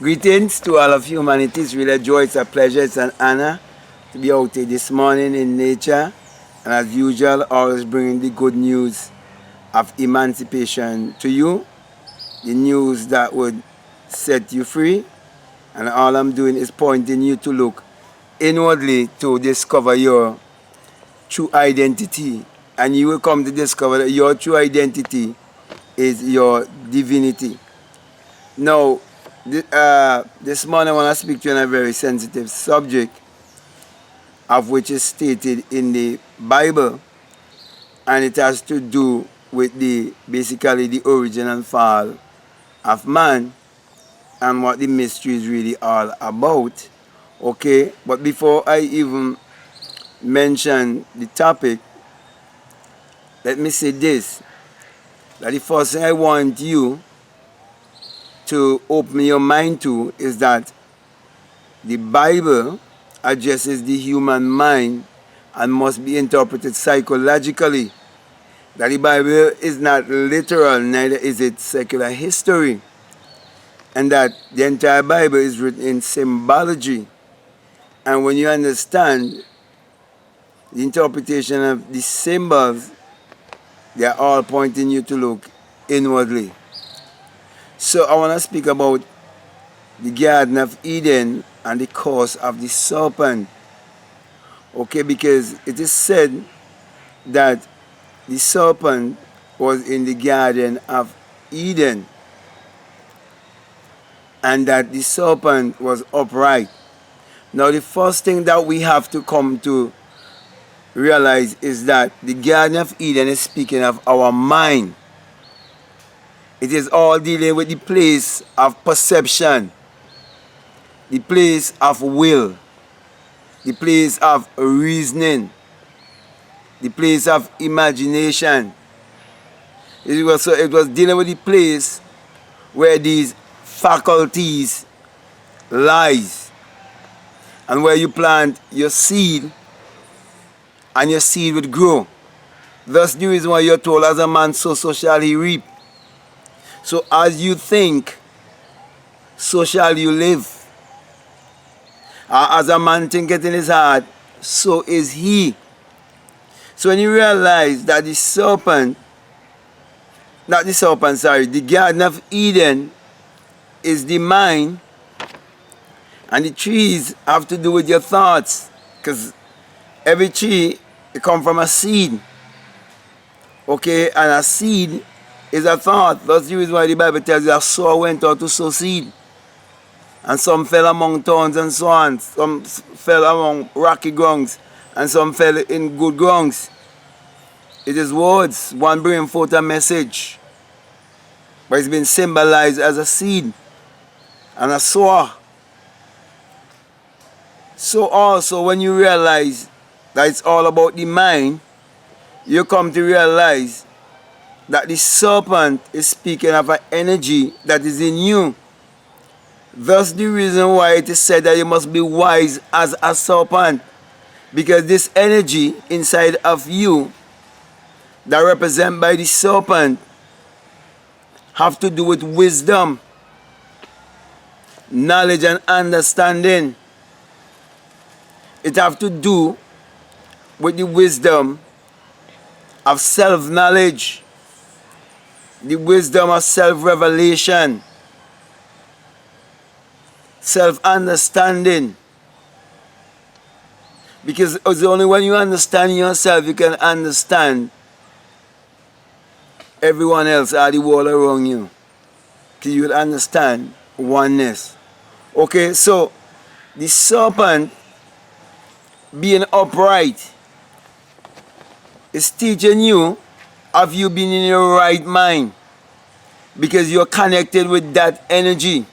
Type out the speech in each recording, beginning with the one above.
Greetings to all of humanity. It's really a joy, it's a pleasure, it's an honor to be out here this morning in nature. And as usual, always bringing the good news of emancipation to you. The news that would set you free. And all I'm doing is pointing you to look inwardly to discover your true identity. And you will come to discover that your true identity is your divinity. Now, this morning I want to speak to you on a very sensitive subject, of which is stated in the Bible, and it has to do with basically the origin and fall of man and what the mystery is really all about. Okay, but before I even mention the topic, let me say this, that the first thing I want you to open your mind to is that the Bible addresses the human mind and must be interpreted psychologically. That the Bible is not literal, neither is it secular history. And that the entire Bible is written in symbology. And when you understand the interpretation of the symbols, they are all pointing you to look inwardly. So I want to speak about the Garden of Eden and the curse of the serpent. Okay, because it is said that the serpent was in the Garden of Eden and that the serpent was upright. Now the first thing that we have to come to realize is that the Garden of Eden is speaking of our mind. It is all dealing with the place of perception, the place of will, the place of reasoning, the place of imagination. It was dealing with the place where these faculties lies, and where you plant your seed and your seed would grow. Thus the reason why you're told, as a man sow, so shall he reap. So as you think, so shall you live. As a man thinketh in his heart, so is he. So when you realize that the Garden of Eden is the mind, and the trees have to do with your thoughts, because every tree, it comes from a seed. Okay, and a seed is a thought. That's the reason why the Bible tells you a sower went out to sow seed. And some fell among thorns and so on. Some fell among rocky grounds. And some fell in good grounds. It is words. One bringing forth a message. But it's been symbolized as a seed and a sower. So also when you realize that it's all about the mind, you come to realize that the serpent is speaking of an energy that is in you. Thus the reason why it is said that you must be wise as a serpent. Because this energy inside of you that represented by the serpent have to do with wisdom, knowledge and understanding. It have to do with the wisdom of self-knowledge, the wisdom of self-revelation, self-understanding. Because it's only when you understand yourself you can understand everyone else or the world around you. Because you will understand oneness. Okay, so the serpent being upright is teaching you of you being in your right mind, because you're connected with that energy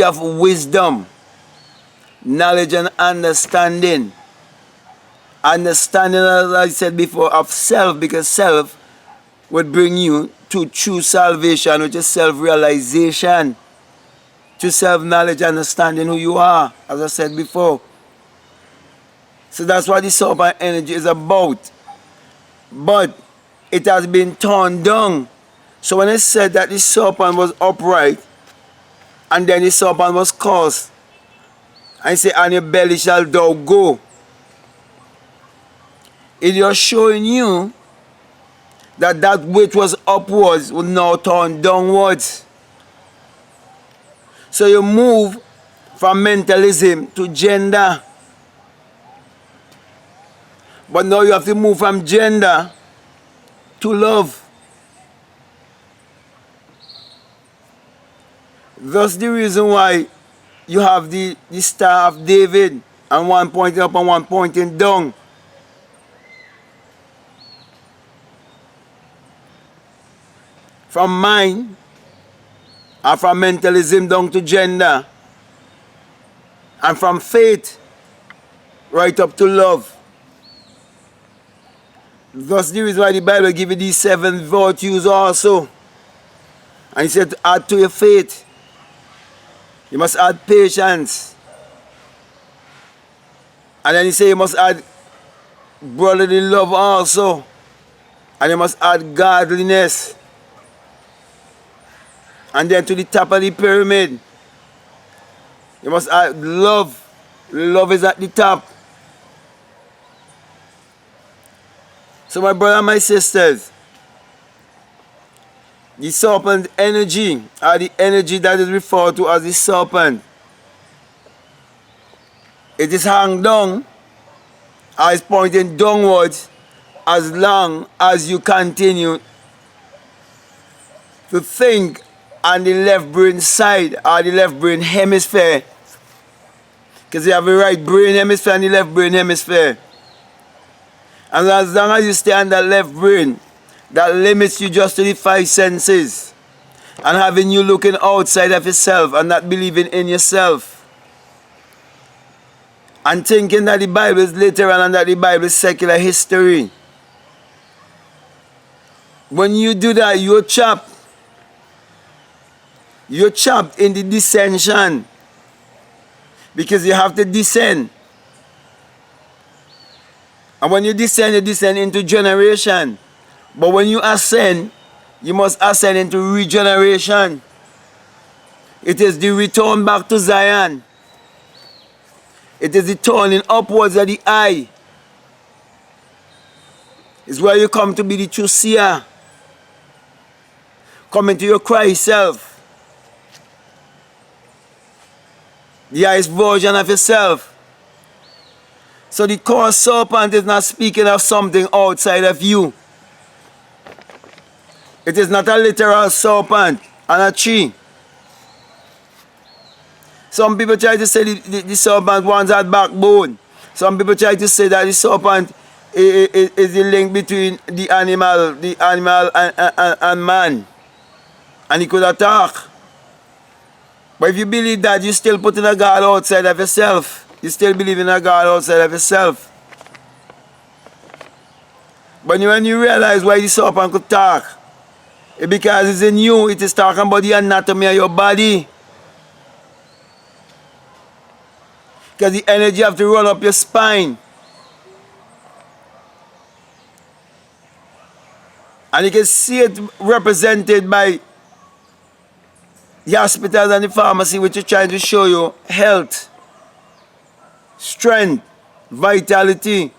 of wisdom, knowledge and understanding. Understanding, as I said before, of self, because self would bring you to true salvation, which is self-realization, to self-knowledge, understanding who you are, as I said before. So that's what the serpent energy is about. But it has been torn down. So when it said that the serpent was upright, And then the serpent was cursed. And he said, "On your belly shall thou go." It is showing you that that which was upwards will now turn downwards. So you move from mentalism to gender. But now you have to move from gender to love. That's the reason why you have the Star of David, and one pointing up and one pointing down. From mind, and from mentalism down to gender, and from faith right up to love. That's the reason why the Bible gives you these 7 virtues also. And he said to add to your faith, you must add patience. And then he said you must add brotherly love also. And you must add godliness. And then to the top of the pyramid, you must add love. Love is at the top. So my brother and my sisters, the serpent energy, or the energy that is referred to as the serpent, it is hung down, or is pointing downwards, as long as you continue to think on the left brain side, or the left brain hemisphere. Because you have the right brain hemisphere and the left brain hemisphere. And as long as you stay on that left brain, that limits you just to the 5 senses. And having you looking outside of yourself and not believing in yourself. And thinking that the Bible is literal and that the Bible is secular history. When you do that, you're trapped. You're trapped in the dissension. Because you have to descend. And when you descend into generation. But when you ascend, you must ascend into regeneration. It is the return back to Zion. It is the turning upwards of the eye. It's where you come to be the true seer. Coming to your Christ self. The highest version of yourself. So the core serpent is not speaking of something outside of you. It is not a literal serpent and a tree. Some people try to say the serpent once had backbone. Some people try to say that the serpent is the link between the animal and man. And he could attack. But if you believe that, you still putting a God outside of yourself. You still believe in a God outside of yourself. But when you realize why the serpent could talk, it's because it's in you. It is talking about the anatomy of your body. Because the energy have to run up your spine. And you can see it represented by the hospitals and the pharmacy, which are trying to show you health, strength, vitality.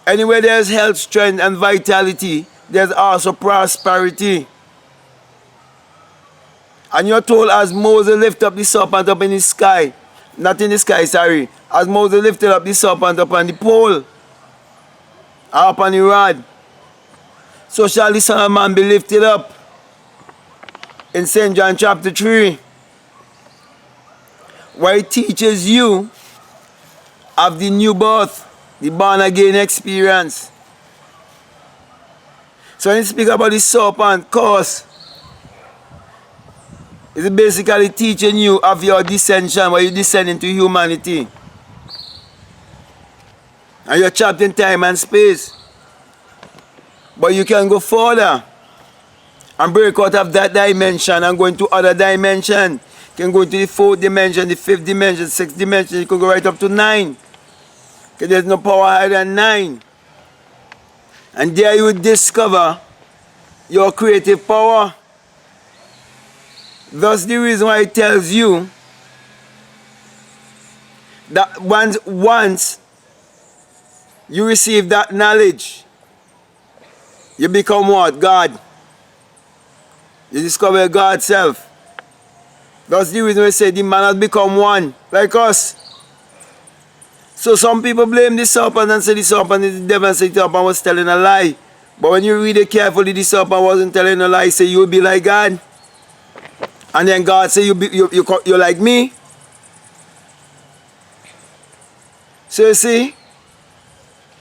Anywhere there's health, strength, and vitality, there's also prosperity. And you're told as Moses lifted up the serpent up in the sky, not in the sky, sorry, as Moses lifted up the serpent up on the pole, or up on the rod, so shall the Son of Man be lifted up. In St. John chapter 3, where it teaches you of the new birth, the born again experience. So when you speak about the serpent curse, it's basically teaching you of your descension, where you descend into humanity. And you're trapped in time and space. But you can go further and break out of that dimension and go into other dimension. You can go into the 4th dimension, the 5th dimension, 6th dimension. You can go right up to 9. Because there's no power higher than 9. And there you will discover your creative power. Thus the reason why it tells you that once you receive that knowledge, you become what? God. You discover God's self. That's the reason we say the man has become one, like us. So some people blame the serpent and say the serpent is the devil and say the serpent was telling a lie. But when you read it carefully, the serpent wasn't telling a lie. He said you will be like God. And then God said you're like me. So you see,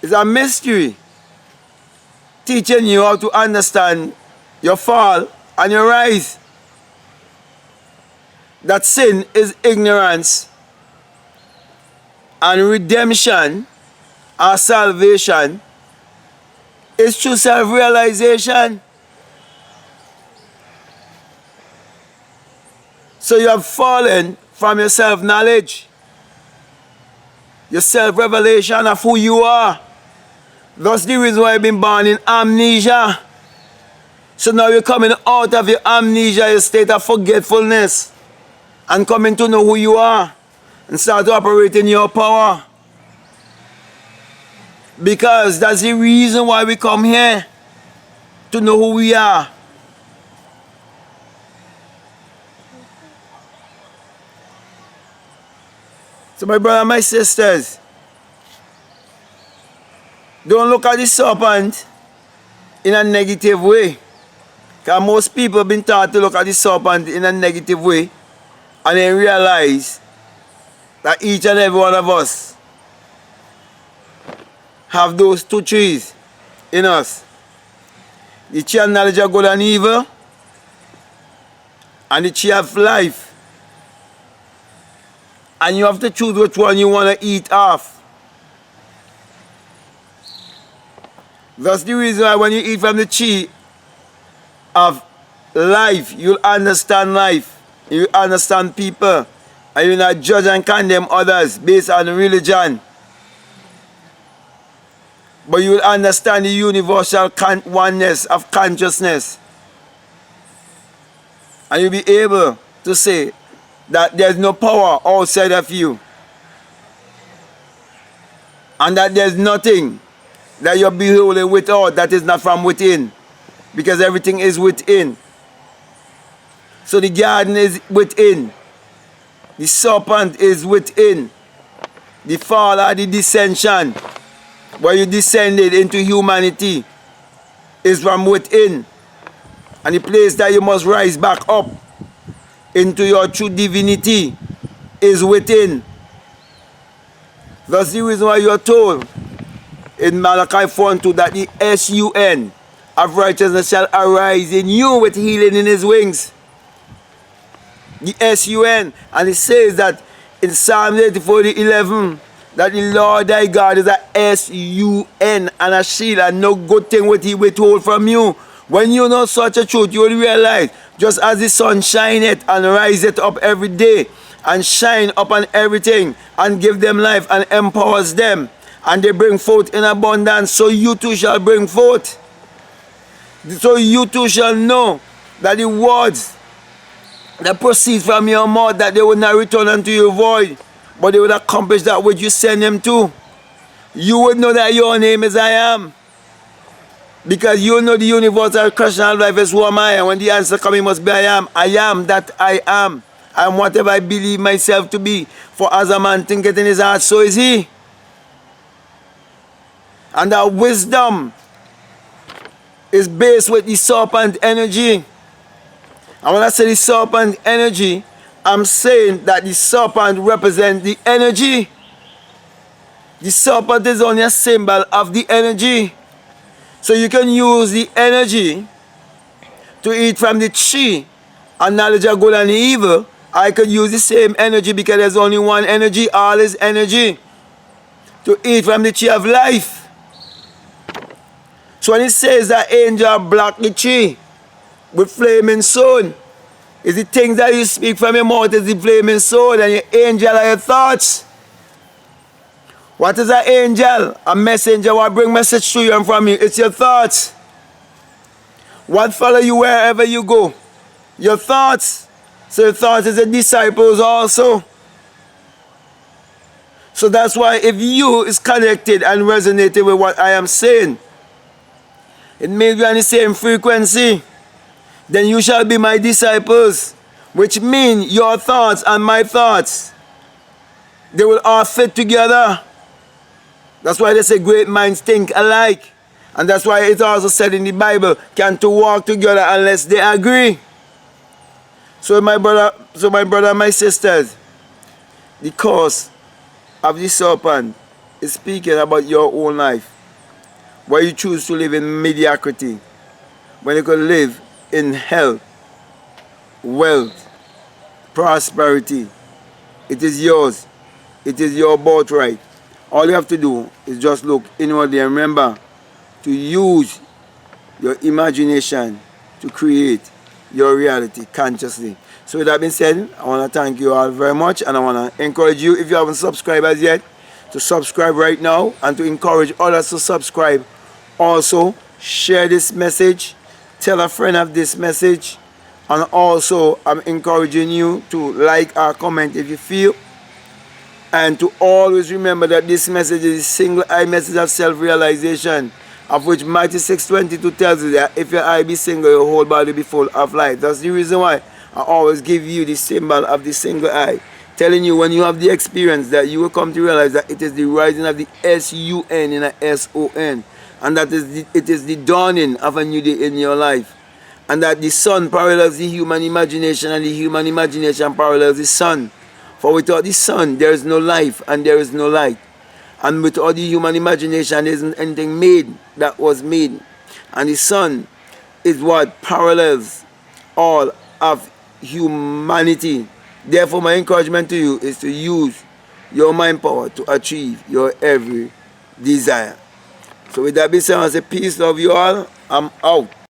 it's a mystery teaching you how to understand your fall and your rise. That sin is ignorance and redemption or salvation is true self-realization. So you have fallen from your self-knowledge, your self-revelation of who you are. That's the reason why you've been born in amnesia. So now you're coming out of your amnesia, your state of forgetfulness, and coming to know who you are and start to operate in your power. Because that's the reason why we come here, to know who we are. So my brother and my sisters, don't look at the serpent in a negative way. Because most people have been taught to look at the serpent in a negative way and then realize that each and every one of us have those two trees in us. The tree of knowledge of good and evil and the tree of life. And you have to choose which one you want to eat off. That's the reason why when you eat from the tree of life, you'll understand life. You understand people. And you'll not judge and condemn others based on religion. But you will understand the universal oneness of consciousness. And you'll be able to say that there's no power outside of you. And that there's nothing that you're beholding without that is not from within. Because everything is within. So the garden is within. The serpent is within. The fall or the descension, where you descended into humanity, is from within. And the place that you must rise back up into your true divinity is within. That's the reason why you're told in Malachi 4:2 that the S-U-N of righteousness shall arise in you with healing in his wings. The S-U-N. And it says that in Psalm 84:11 that the Lord thy God is a S-U-N and a shield, and no good thing will he withhold from you. When you know such a truth, you will realize just as the sun shineth and riseth up every day and shine upon everything and give them life and empowers them, and they bring forth in abundance, so you too shall bring forth. So you too shall know that the words that proceed from your mouth, that they will not return unto you void, but they will accomplish that which you send them to. You would know that your name is I am. Because you know the universal question of life is who am I? And when the answer comes, it must be I am. I am that I am. I am whatever I believe myself to be. For as a man thinketh in his heart, so is he. And that wisdom is based with the serpent energy. And when I say the serpent energy, I'm saying that the serpent represents the energy. The serpent is only a symbol of the energy. So you can use the energy to eat from the tree and knowledge of good and evil. I could use the same energy because there's only one energy, all is energy, to eat from the tree of life. So when it says that angel blocked the tree with flaming sword, is the things that you speak from your mouth is the flaming sword, and your angel are your thoughts. What is an angel? A messenger will bring message to you and from you. It's your thoughts. What follow you wherever you go? Your thoughts. So the thought is the disciples also. So that's why if you is connected and resonated with what I am saying, it may be on the same frequency, then you shall be my disciples, which mean your thoughts and my thoughts, they will all fit together. That's why they say great minds think alike. And that's why it's also said in the Bible, can two walk together unless they agree. So my brother and my sisters, the cause of the serpent is speaking about your own life, where you choose to live in mediocrity, when you could live in health, wealth, prosperity. It is yours. It is your birthright. All you have to do is just look inwardly and remember to use your imagination to create your reality consciously. So with that being said, I want to thank you all very much, and I want to encourage you, if you haven't subscribed as yet, to subscribe right now, and to encourage others to subscribe. Also, share this message, tell a friend of this message, and also I'm encouraging you to like or comment if you feel, and to always remember that this message is a single eye message of self-realization, of which Matthew 6:22 tells you that if your eye be single, your whole body be full of light. That's the reason why I always give you the symbol of the single eye, telling you when you have the experience that you will come to realize that it is the rising of the S-U-N in a S-O-N, and that it is the dawning of a new day in your life, and that the sun parallels the human imagination, and the human imagination parallels the sun. For without the sun, there is no life and there is no light. And without the human imagination, there isn't anything made that was made. And the sun is what parallels all of humanity. Therefore, my encouragement to you is to use your mind power to achieve your every desire. So with that being said, I say peace, love you all. I'm out.